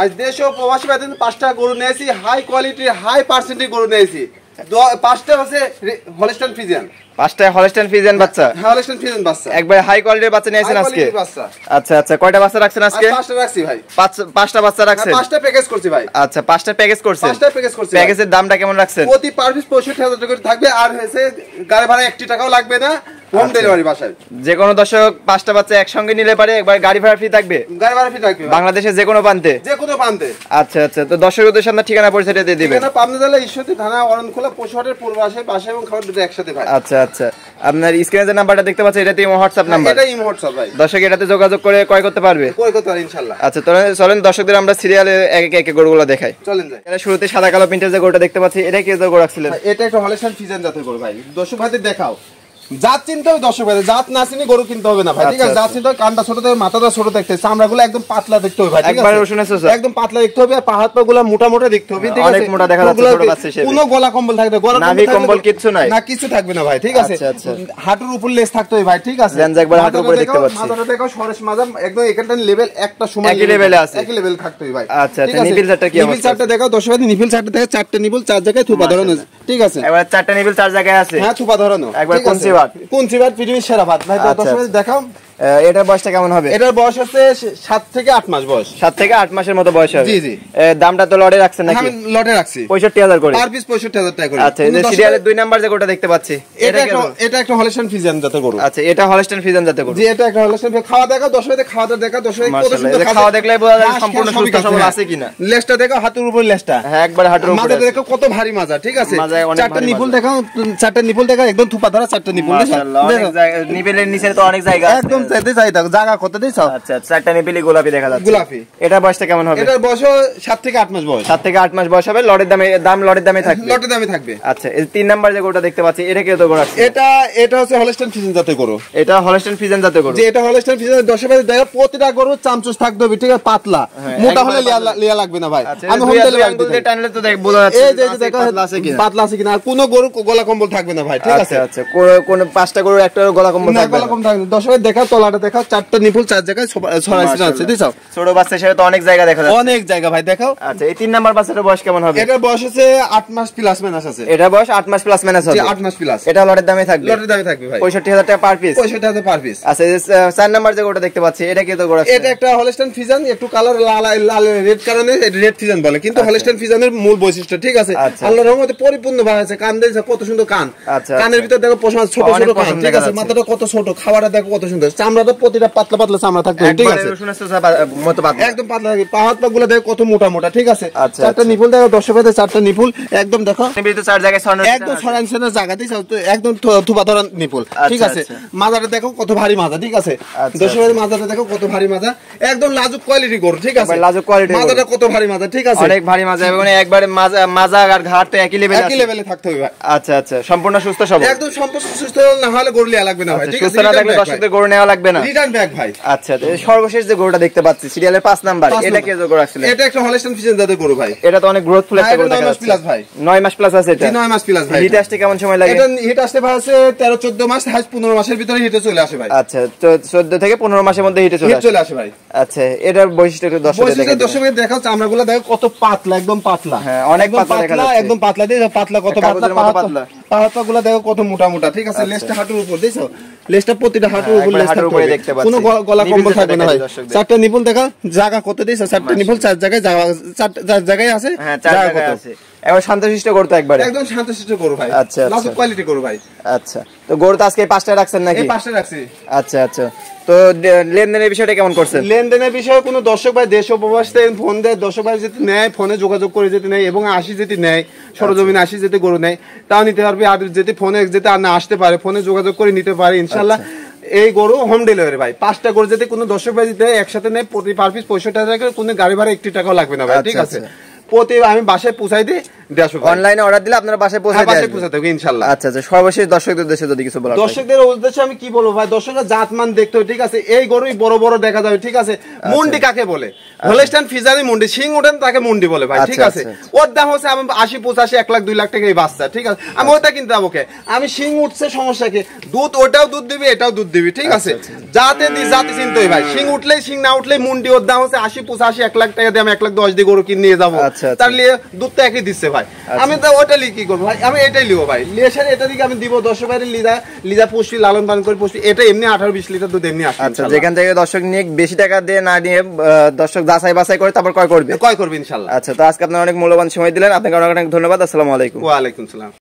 আজ দেশ ও প্রবাসী ভাইদের 5টা গরু নিয়েছি, হাই কোয়ালিটি হাই পার্সেন্টেজ গরু নিয়েছি। 5টা আছে হলস্টাইন ফ্রিজিয়ান, 5টা হলস্টাইন ফ্রিজিয়ান বাচ্চা, হলস্টাইন ফ্রিজিয়ান বাচ্চা, একবার হাই কোয়ালিটির বাচ্চা নিয়েছেন আজকে। আচ্ছা আচ্ছা, কয়টা বাচ্চা রাখছেন আজকে? 5টা রাখছি ভাই। 5টা বাচ্চা রাখছেন? 5টা প্যাকেজ করছি ভাই। আচ্ছা, 5টা প্যাকেজ করছেন? 5টা প্যাকেজ করছি। প্যাকেজের দামটা কেমন রাখছেন? প্রতি পার পিস 65,000 টাকা থাকবে, আর হয়েছে গাড়ি ভাড়া 1 টাকাও লাগবে না, হোম ডেলিভারি বাসায়। যে কোনো দর্শক 5টা বাচ্চা একসঙ্গে নিলে পারে, একবার গাড়ি ভাড়া ফ্রি থাকবে? গাড়ি ভাড়া ফ্রি থাকবে বাংলাদেশের যে কোনো প্রান্তে? যে কোনো প্রান্তে। আচ্ছা আচ্ছা, তো দর্শকদের সামনে ঠিকানা পরিচয় দিয়ে দিবেন। ঠিকানা পাবনা জেলা ঈশ্বরদী থানা অরণখোলা পশুহাটের পূর্ব পাশে, বাসা এবং খাবার দুটো একসাথে ভাই। আচ্ছা আচ্ছা, আপনার স্ক্রিনে যে নাম্বারটা দেখতে পাচ্ছেন এটাতে হোয়াটসঅ্যাপ নাম্বার? এটা ইমো হোয়াটসঅ্যাপ ভাই। দর্শক এটাতে যোগাযোগ করে ক্রয় করতে পারবে? ক্রয় করতে পারবে ইনশাআল্লাহ। আচ্ছা, তো চলেন দর্শকদের আমরা সিরিয়ালে এক এক গরুগুলো দেখাই। চলেন যাই। এটা শুরুতে সাদা কালো প্রিন্টের যে গরুটা দেখতে পাচ্ছি, এটা কি গরু রাখছিলেন? এটা একটা হলস্টাইন ফ্রিজিয়ান জাতের গরু ভাই। দর্শক ভাইদের দেখাও, জাত চিনতে হবে দর্শক ভাই, জাত না চিনে গরু কিনতে হবে না ভাই, ঠিক আছে? জাত চিনতে হবে, কানটা ছোট দেখতে, মাথাটা ছোট দেখতে, চামড়াগুলো একদম পাতলা দেখতে হবে ভাই, ঠিক আছে? একবার শুনেছো স্যার, একদম পাতলা দেখতে হবে, আর পাহাড় পাগুলো মোটা মোটা দেখতে হবে, ঠিক আছে? অনেক মোটা দেখা যাচ্ছে ছোট বাচ্চা হিসেবে। কোনো গলা কম্বল থাকবে, গলা নাভি কম্বল কিছু নাই না, কিছু থাকবে না ভাই, ঠিক আছে? আচ্ছা আচ্ছা, হাঁটুর উপর লেজ থাকতে হবে ভাই, ঠিক আছে? লেন্স একবার হাঁটুর উপরে দেখতে পাচ্ছি। মাথাটা দেখো সরেস মাজা, একদম এখানটা লেভেল একটা সমান একই লেভেলে আছে, একই লেভেল থাকতে হবে ভাই। আচ্ছা আচ্ছা, নিপিল চারটা কি? নিপিল চারটা দেখো দর্শক ভাই, নিপিল চারটা দেখো, 4টে নিপিল 4 জায়গায় থুপা ধরানো, ঠিক আছে? একবার 4টা নিপিল 4 জায়গায় আছে, হ্যাঁ থুপা ধরানো একবার। কোন সিবাত পৃথিবীর সেরা ভাত ভাই। দর্শক ভাই দেখাও এটার বয়সটা কেমন হবে? এটার বয়স হচ্ছে 7 থেকে 8 মাস বয়স। 7 থেকে 8 মাসের মতো বয়স হবে। জি জি। দামটা তো লটে রাখছেন নাকি? আমি লটে রাখছি 65,000 করে, পার পিস 65,000 টাকা করে। আচ্ছা, এই যে সিরিয়ালের 2 নাম্বার যে গোটা দেখতে পাচ্ছি, এটা একটা হলস্টাইন ফ্রিজিয়ান জাতের গরু। আচ্ছা, এটা হলস্টাইন ফ্রিজিয়ান জাতের গরু। জি, এটা একটা হলস্টাইন। খাওয়া দেখা দর্শক ভাই, খাওয়া দেখা দর্শক কত সুন্দর খাওয়া দেখলে বোঝা যায় সম্পূর্ণ সুস্থ সবল আছে কিনা। লেজটা দেখো, হাতের উপর লেজটা, হ্যাঁ একবার হাতের উপরে। মাথাটা দেখো কত ভারী মাজা, ঠিক আছে? মাজায় অনেক 4টা নিপুল দেখো, 4টা নিপুল দেখো, একদম থুপা ধরা 4টা নিপুল দেখো। অনেক জায়গা, নিপেলের নিচে তো অনেক জায়গা আছে, একদম চাইতে চাই দেখো জায়গা কত দিছ। আচ্ছা, 4টা নিপেলি গোলাপি দেখা যাচ্ছে। গোলাপি। এটা বয়সটা কেমন হবে? এটার বয়স 7 থেকে 8 মাস বয়স। 7 থেকে 8 মাস বয়স হবে। লটের দামে থাকবে, লটের দামে থাকবে। আচ্ছা, এই 3 নাম্বার যে গোটা দেখতে পাচ্ছি, এটা কি তো গোটা? এটা হচ্ছে হলস্টাইন ফ্রিজিয়ান জাতের গরু। এটা হলস্টাইন ফ্রিজিয়ান জাতের গরু। যে এটা হলস্টাইন ফ্রিজিয়ান, দর্শক ভাই দেখো প্রতিটা গরু চামচুস থাকতে হবে, ঠিক আছে? পাতলা, মোটা হলে লিয়া লাগবে না ভাই। আমি হোম ডেলিভারি দিতে টানলে তো দেখ বোঝা যাচ্ছে এই যে দেখো পাতলা আছে কিনা। আর কোনো গরু গলা কম্বল থাকবে না ভাই, ঠিক আছে? আচ্ছা, কোন 5টা গরু একটা গলা কম্বল থাকবে না, গলা কম্বল থাকবে। দর্শক ভাই দেখো তলাটা দেখো, 4টা নিপুল 4 জায়গায় ছড়াইছে আছে, দিছো? ছোট বাচ্চা হিসেবে তো অনেক জায়গা দেখা যাচ্ছে, অনেক জায়গা ভাই দেখাও। আচ্ছা, এই 3 নাম্বার বাচ্চাটার বয়স কেমন হবে? এটার বয়স হচ্ছে 8 মাস প্লাস মাইনাস আছে। এটা বয়স 8 মাস প্লাস মাইনাস হবে। 8 মাস প্লাস। এটা লটের দামে থাকবে? লটের দামে থাকবে ভাই। 65,000 টাকা পার পিস। 65,000 per piece. আচ্ছা, এই 4 নাম্বার যে গোটা দেখতে পাচ্ছি, এটা কি তো গোটা? এটা একটা হলস্টাইন ফ্রিজিয়ান, একটু কালার লাল রেড কারণে রেড ফ্রিজিয়ান বলে, কিন্তু হলস্টাইন ফ্রিজিয়ানের মূল বৈশিষ্ট্য, ঠিক আছে? আল্লাহর রহমতে পরিপূর্ণ ভাবে আছে। কান দেখো কত সুন্দর কান, কানের ভিতর দেখো পশম ছোট ছোট কান, ঠিক আছে? মাথাটা কত ছোট, খাওয়াটা দেখো কত সুন্দর, চামড়াটা প্রতিটা পাতলা পাতলা চামড়া থাকবে, ঠিক আছে? মতো পাতলা, একদম পাতলা থাকে। পাহাড় পাগুলো দেখো কত মোটা মোটা, ঠিক আছে? 4টা নিপুল দেখো দর্শক ভাই, 4টা নিপুল একদম দেখো, নিবিড় 4 জায়গায় ছড়ানো, একদম ছড়ানো জায়গাতেই একদম থুপা ধরা নিপুল, ঠিক আছে? মাজাটা দেখো কত ভারী মাজা, ঠিক আছে? দর্শক ভাই মাজাটা দেখো কত ভারী মাজা, একদম লাজুক কোয়ালিটি গরু, ঠিক আছে? লাজুক কোয়ালিটি মাজাটা কত ভারী মাজা, ঠিক আছে? অনেক ভারী মাজা, এবং একবারে মাজা আর ঘাট তো একই লেভেলে থাকতে হবে। আচ্ছা আচ্ছা, সম্পূর্ণ সুস্থ সবল, একদম সম্পূর্ণ সুস্থ না হলে গরু নেওয়া লাগবে না ভাই, ঠিক আছে? সুস্থ না থাকলে দর্শকদের গরু নেওয়া লাগবে না, রিটার্ন ব্যাক ভাই। আচ্ছা, সর্বশেষ যে গরুটা দেখতে পাচ্ছি সিরিয়ালের 5 নাম্বার, এটা কি গরু রাখছিলেন? এটা একটা হলস্টাইন ফ্রিজিয়ান জাতের গরু ভাই। এটা তো অনেক গ্রোথফুল একটা গরু দেখা যাচ্ছে। 9 মাস প্লাস ভাই। 9 মাস প্লাস আছে এটা? 9 মাস প্লাস ভাই। হিট আসতে কেমন সময় লাগে? এটা হিট আসতে ভাই আছে 13-14 মাস, হাই 15 মাসের ভিতরে হিটে চলে আসে ভাই। আচ্ছা, তো 14 থেকে 15 মাসের মধ্যে হিটে চলে আসে ভাই। আচ্ছা, এটার বৈশিষ্ট্য একটু দর্শকদের দেখাও, চামড়াগুলো দেখো কত পাতলা, একদম পাতলা, হ্যাঁ অনেক পাতলা দেখা যাচ্ছে, একদম পাতলা দিয়ে পাতলা, কত পাতলা, পাহাড়গুলো দেখো কত মোটা মোটা, ঠিক আছে? লেজটা হাঁটুর উপর দিছো, লেজটা প্রতিটা হাঁটুর উপর লেজ থাকবে, কোনো গলা কম্বল থাকবে না ভাই। 4টা নিপুল দেখো, জায়গা কত দিছো? 4টা নিপুল 4 জায়গায়, 4 জায়গায় আছে, হ্যাঁ 4 জায়গায় আছে। এবার শান্তশিষ্ট করতে একবারে, একদম শান্তশিষ্ট গরু ভাই। আচ্ছা, লাজুক কোয়ালিটি গরু ভাই। আচ্ছা, তো গরু তো আজকে 5টা রাখছেন নাকি? এই 5টা রাখছি। আচ্ছা আচ্ছা, তো লেনদেনের বিষয়টা কেমন করছেন? লেনদেনের বিষয়ে কোনো দর্শক ভাই দেশ ও প্রবাস থেকে ফোন দেয়, দর্শক ভাই যদি নেয় ফোনে যোগাযোগ করে যেতে নেয়, এবং 80 যদি নেয় সরজমিনে 80 যেতে গরু নেয় তাও নিতে পারবে। আর যদি ফোনে যেতে আর না আসতে পারে, ফোনে যোগাযোগ করে নিতে পারে ইনশাল্লাহ। এই গরু হোম ডেলিভারি ভাই। 5টা গরু যদি কোনো দর্শক ভাই যদি একসাথে নেয়, প্রতি পার পিস 65,000 টাকা, কোনো গাড়ি ভাড়া 1 টাকাও লাগবে না ভাই, ঠিক আছে? প্রতি আমি বাসায় পৌঁছাই দিই। অনলাইনে অর্ডার দিলে আপনারা বাসায় পৌঁছে দেবেন ইনশাআল্লাহ। আচ্ছা আচ্ছা, সর্বশেষ দর্শকদের উদ্দেশ্যে যদি কিছু বলেন। দর্শকদের উদ্দেশ্যে আমি কি বলবো ভাই, দর্শকরা জাতমান দেখতে হয়, ঠিক আছে, এই গরুই বড় বড় দেখা যাবে, ঠিক আছে। মুন্ডি কাকে বলে, হলস্টাইন ফ্রিজিয়ান মুন্ডি, শিং ওঠেন তাকে মুন্ডি বলে ভাই, ঠিক আছে। ওর দাম হচ্ছে আমি 80 85 1 লাখ 2 লাখ টাকা এই বাচ্চা, ঠিক আছে। আমি ওটা কিনতে যাবো কে, আমি শিং উঠছে সমস্যা কি, দুধ ওটাও দুধ দিবি এটাও দুধ দিবি, ঠিক আছে। জাতে চিনতে হয় ভাই, শিং উঠলেই শিং না উঠলেই মুন্ডি, ওর দাম হচ্ছে 80 85 1 লাখ টাকা দিয়ে আমি 1 লাখ 10 দিয়ে গরু কিনে নিয়ে যাবো, তার লিয়ে দুধটা একই দিচ্ছে ভাই। আমি তো ওটা লিয়ে কি করবো ভাই, আমি এটাই লিবো ভাই, লিয়ে সেরে এটা দিকে আমি দিব 10 বাইরে লিজা পুষ্টি লালন পালন করে পুষ্টি, এটা এমনি 18-20 লিটার দুধ এমনি আসে। আচ্ছা, যেখান থেকে দর্শক নিয়ে বেশি টাকা দিয়ে না নিয়ে দর্শক যাচাই বাছাই করে তারপর ক্রয় করবে ইনশাআল্লাহ। আচ্ছা, তো আজকে আপনারা অনেক মূল্যবান সময় দিলেন, আপনাকে অনেক অনেক ধন্যবাদ। আসসালামু আলাইকুম। ওয়া আলাইকুম সালাম।